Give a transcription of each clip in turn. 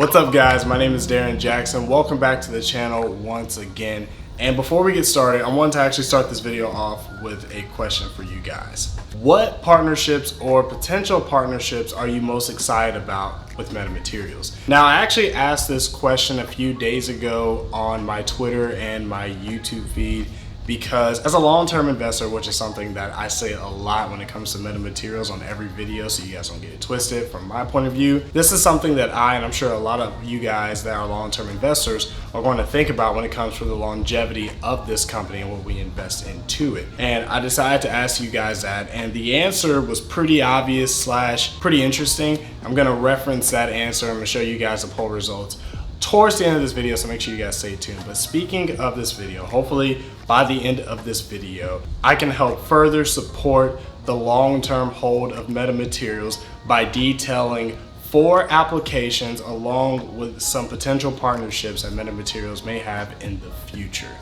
What's up guys, my name is Darren Jackson. Welcome back to the channel once again. And before we get started, I want to actually start this video off with a question for you guys. What partnerships or potential partnerships are you most excited about with Metamaterials? Now, I actually asked this question a few days ago on my Twitter and my YouTube feed, because as a long-term investor, which is something that I say a lot when it comes to Metamaterials on every video, so you guys don't get it twisted, from my point of view, this is something that and I'm sure a lot of you guys that are long-term investors are going to think about when it comes to the longevity of this company and what we invest into it. And I decided to ask you guys that, and the answer was pretty obvious / pretty interesting. I'm going to reference that answer. I'm going to show you guys the poll results towards the end of this video, so make sure you guys stay tuned. But speaking of this video, hopefully by the end of this video, I can help further support the long-term hold of Metamaterials by detailing 4 applications along with some potential partnerships that Metamaterials may have in the future.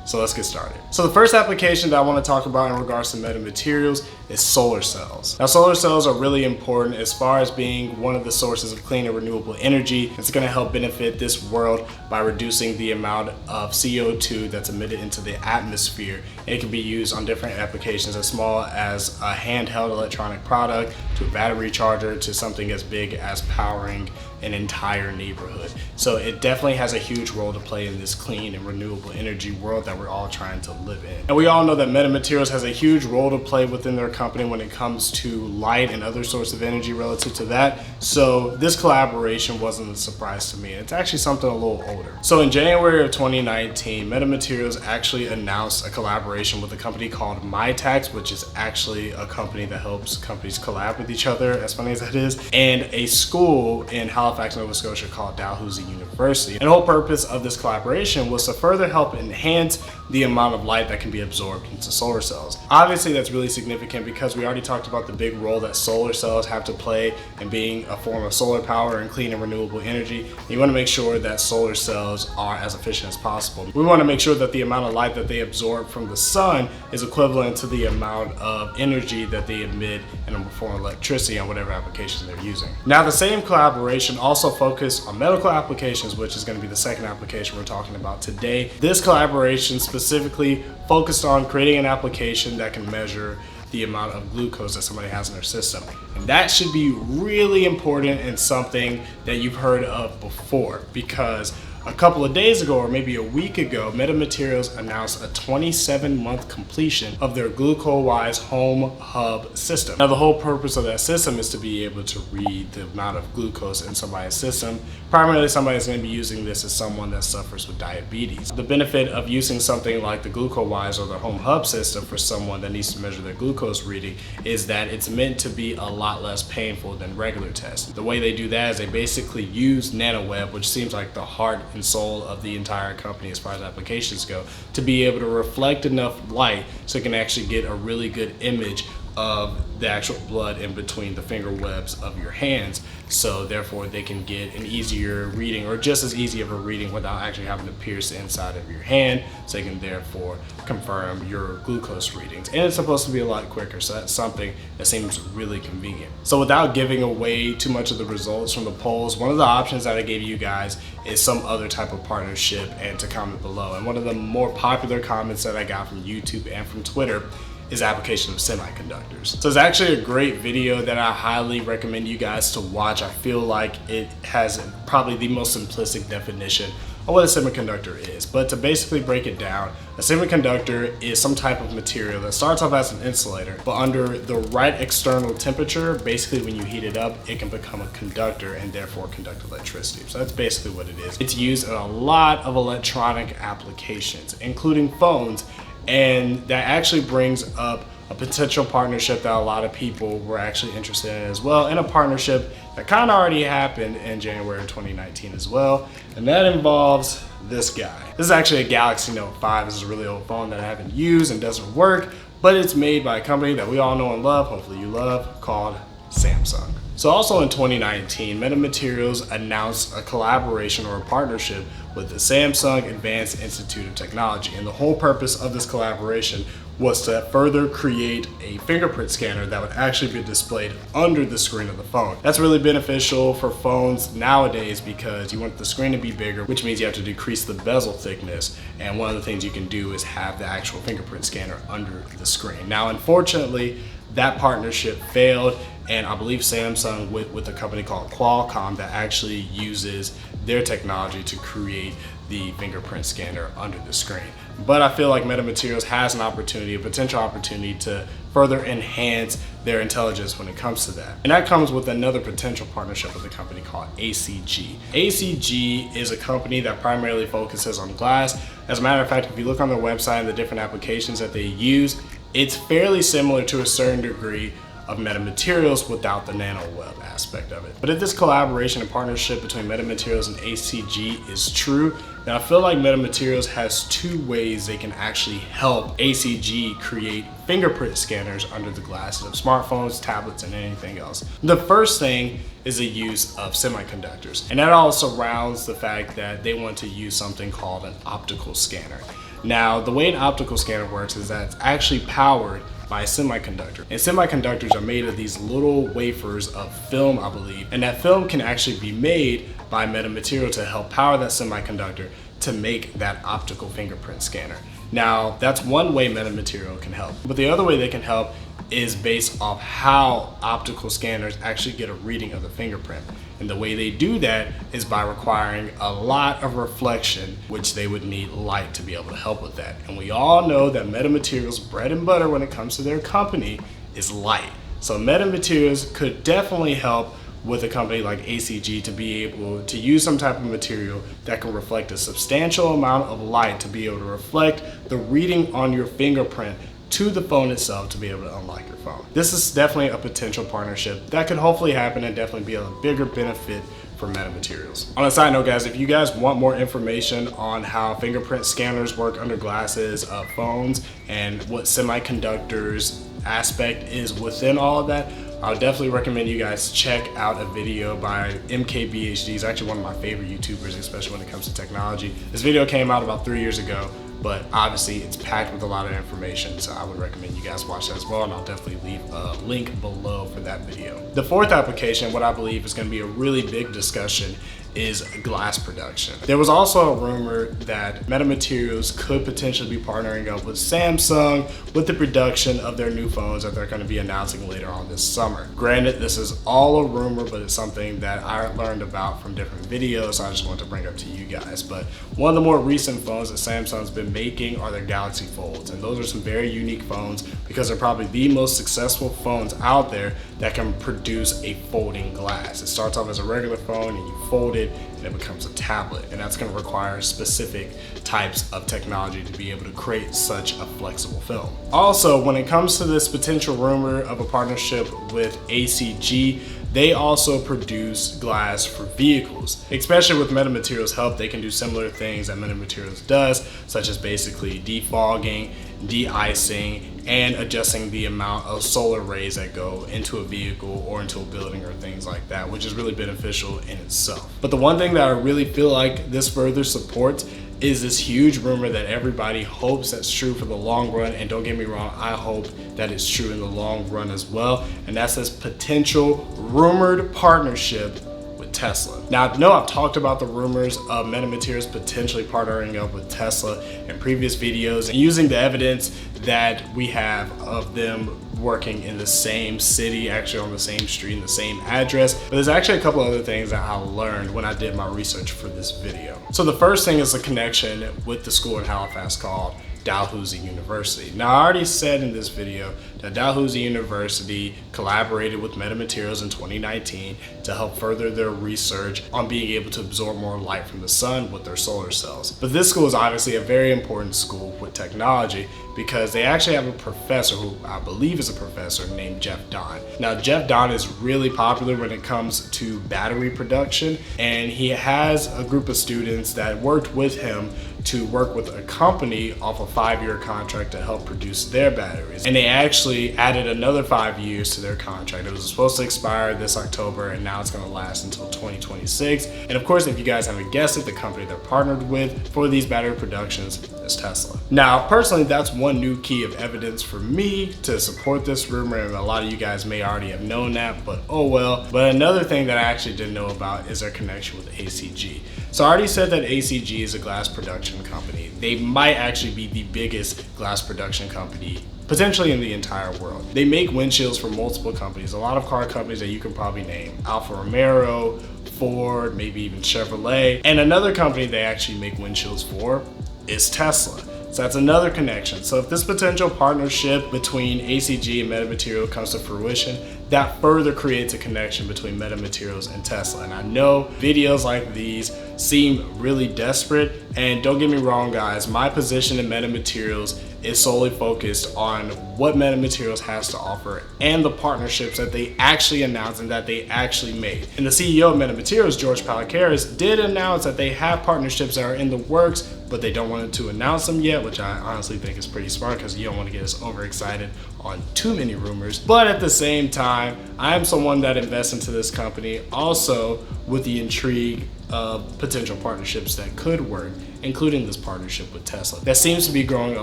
So let's get started. So the first application that I want to talk about in regards to Metamaterials is solar cells. Now, solar cells are really important as far as being one of the sources of clean and renewable energy. It's going to help benefit this world by reducing the amount of CO2 that's emitted into the atmosphere. It can be used on different applications, as small as a handheld electronic product, to a battery charger, to something as big as powering an entire neighborhood. So it definitely has a huge role to play in this clean and renewable energy world that we're all trying to live in. And we all know that Metamaterials has a huge role to play within their company when it comes to light and other sources of energy relative to that. So this collaboration wasn't a surprise to me. It's actually something a little older. So in January of 2019, Metamaterials actually announced a collaboration with a company called MyTax, which is actually a company that helps companies collab with each other, as funny as that is, and a school in Halifax, Nova Scotia called Dalhousie University. And the whole purpose of this collaboration was to further help enhance the amount of light that can be absorbed into solar cells. Obviously, that's really significant because we already talked about the big role that solar cells have to play in being a form of solar power and clean and renewable energy. You want to make sure that solar cells are as efficient as possible. We want to make sure that the amount of light that they absorb from the sun is equivalent to the amount of energy that they emit in the form of electricity on whatever application they're using. Now, the same collaboration also focused on medical applications, which is going to be the second application we're talking about today. This collaboration specifically focused on creating an application that can measure the amount of glucose that somebody has in their system. And that should be really important and something that you've heard of before, because a couple of days ago, or maybe a week ago, Metamaterials announced a 27-month completion of their GlucoWise Home Hub system. Now, the whole purpose of that system is to be able to read the amount of glucose in somebody's system. Primarily, somebody that's going to be using this is someone that suffers with diabetes. The benefit of using something like the GlucoWise or the Home Hub system for someone that needs to measure their glucose reading is that it's meant to be a lot less painful than regular tests. The way they do that is they basically use nanoweb, which seems like the heart and soul of the entire company as far as applications go, to be able to reflect enough light so it can actually get a really good image of the actual blood in between the finger webs of your hands, so therefore they can get an easier reading, or just as easy of a reading, without actually having to pierce the inside of your hand, so they can therefore confirm your glucose readings. And it's supposed to be a lot quicker, so that's something that seems really convenient. So without giving away too much of the results from the polls, one of the options that I gave you guys is some other type of partnership, and to comment below. And one of the more popular comments that I got from YouTube and from Twitter is application of semiconductors. So it's actually a great video that I highly recommend you guys to watch. I feel like it has probably the most simplistic definition of what a semiconductor is. But to basically break it down, a semiconductor is some type of material that starts off as an insulator, but under the right external temperature, basically when you heat it up, it can become a conductor and therefore conduct electricity. So that's basically what it is. It's used in a lot of electronic applications, including phones. And that actually brings up a potential partnership that a lot of people were actually interested in as well, and a partnership that kind of already happened in January of 2019 as well. And that involves this guy. This is actually a Galaxy Note 5. This is a really old phone that I haven't used and doesn't work, but it's made by a company that we all know and love, hopefully you love, called Samsung. So also in 2019, Metamaterials announced a collaboration or a partnership with the Samsung Advanced Institute of Technology. And the whole purpose of this collaboration was to further create a fingerprint scanner that would actually be displayed under the screen of the phone. That's really beneficial for phones nowadays because you want the screen to be bigger, which means you have to decrease the bezel thickness. And one of the things you can do is have the actual fingerprint scanner under the screen. Now, unfortunately, that partnership failed, and I believe Samsung with a company called Qualcomm that actually uses their technology to create the fingerprint scanner under the screen. But I feel like Metamaterials has an opportunity, a potential opportunity to further enhance their intelligence when it comes to that. And that comes with another potential partnership with a company called ACG. ACG is a company that primarily focuses on glass. As a matter of fact, if you look on their website and the different applications that they use, it's fairly similar to a certain degree of Metamaterials without the nanoweb aspect of it. But if this collaboration and partnership between Metamaterials and ACG is true, then I feel like Metamaterials has two ways they can actually help ACG create fingerprint scanners under the glasses of smartphones, tablets, and anything else. The first thing is the use of semiconductors. And that all surrounds the fact that they want to use something called an optical scanner. Now, the way an optical scanner works is that it's actually powered by a semiconductor. And semiconductors are made of these little wafers of film, I believe. And that film can actually be made by Metamaterial to help power that semiconductor to make that optical fingerprint scanner. Now, that's one way Metamaterial can help. But the other way they can help is based off how optical scanners actually get a reading of the fingerprint. And the way they do that is by requiring a lot of reflection, which they would need light to be able to help with that. And we all know that Metamaterials' bread and butter when it comes to their company is light. So Metamaterials could definitely help with a company like ACG to be able to use some type of material that can reflect a substantial amount of light to be able to reflect the reading on your fingerprint to the phone itself to be able to unlock your phone. This is definitely a potential partnership that could hopefully happen and definitely be a bigger benefit for Metamaterials. On a side note, guys, if you guys want more information on how fingerprint scanners work under glasses of phones and what semiconductors aspect is within all of that, I would definitely recommend you guys check out a video by MKBHD. He's actually one of my favorite YouTubers, especially when it comes to technology. This video came out about 3 years ago, but obviously it's packed with a lot of information, so I would recommend you guys watch that as well, and I'll definitely leave a link below for that video. The fourth application, what I believe is going to be a really big discussion, is glass production. There was also a rumor that Metamaterials could potentially be partnering up with Samsung with the production of their new phones that they're going to be announcing later on this summer. Granted, this is all a rumor, but it's something that I learned about from different videos, so I just wanted to bring up to you guys. But one of the more recent phones that Samsung's been making are their Galaxy Folds, and those are some very unique phones because they're probably the most successful phones out there that can produce a folding glass. It starts off as a regular phone and you fold it and it becomes a tablet, and that's going to require specific types of technology to be able to create such a flexible film. Also, when it comes to this potential rumor of a partnership with ACG, they also produce glass for vehicles. Especially with Metamaterials' help, they can do similar things that Metamaterials does, such as basically defogging, de-icing, and adjusting the amount of solar rays that go into a vehicle or into a building or things like that, which is really beneficial in itself. But the one thing that I really feel like this further supports is this huge rumor that everybody hopes that's true for the long run, and don't get me wrong, I hope that it's true in the long run as well, and that's this potential rumored partnership with Tesla. Now, I know I've talked about the rumors of Metamaterials potentially partnering up with Tesla in previous videos and using the evidence that we have of them working in the same city, actually on the same street, in the same address. But there's actually a couple other things that I learned when I did my research for this video. So the first thing is a connection with the school in Halifax called Dalhousie University. Now, I already said in this video that Dalhousie University collaborated with Metamaterials in 2019 to help further their research on being able to absorb more light from the sun with their solar cells. But this school is obviously a very important school with technology because they actually have a professor who I believe is a professor named Jeff Don. Now, Jeff Don is really popular when it comes to battery production, and he has a group of students that worked with him to work with a company off a 5-year contract to help produce their batteries. And they actually added another 5 years to their contract. It was supposed to expire this October, and now it's going to last until 2026. And of course, if you guys haven't guessed it, the company they're partnered with for these battery productions is as Tesla. Now, personally, that's one new key of evidence for me to support this rumor, and a lot of you guys may already have known that, but oh well. But another thing that I actually didn't know about is their connection with ACG. So I already said that ACG is a glass production company. They might actually be the biggest glass production company potentially in the entire world. They make windshields for multiple companies, a lot of car companies that you can probably name: Alfa Romeo, Ford, maybe even Chevrolet. And another company they actually make windshields for is Tesla. So that's another connection. So if this potential partnership between ACG and Metamaterials comes to fruition, that further creates a connection between Metamaterials and Tesla. And I know videos like these seem really desperate, and don't get me wrong guys, my position in Metamaterials is solely focused on what Metamaterials has to offer and the partnerships that they actually announced and that they actually made. And the CEO of Metamaterials, George Palikaris, did announce that they have partnerships that are in the works, but they don't want to announce them yet, which I honestly think is pretty smart because you don't want to get us overexcited on too many rumors. But at the same time, I am someone that invests into this company also with the intrigue of potential partnerships that could work, including this partnership with Tesla. That seems to be growing a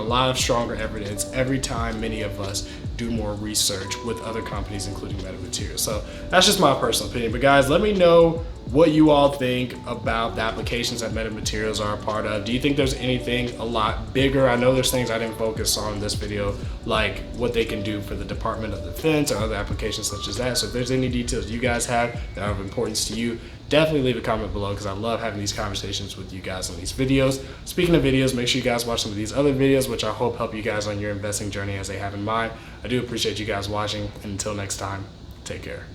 lot of stronger evidence every time many of us do more research with other companies, including Metamaterials. So that's just my personal opinion. But guys, let me know what you all think about the applications that Metamaterials are a part of. Do you think there's anything a lot bigger? I know there's things I didn't focus on in this video, like what they can do for the Department of Defense or other applications such as that. So if there's any details you guys have that are of importance to you, definitely leave a comment below because I love having these conversations with you guys on these videos. Speaking of videos, make sure you guys watch some of these other videos, which I hope help you guys on your investing journey as they have in mine. I do appreciate you guys watching, and until next time, take care.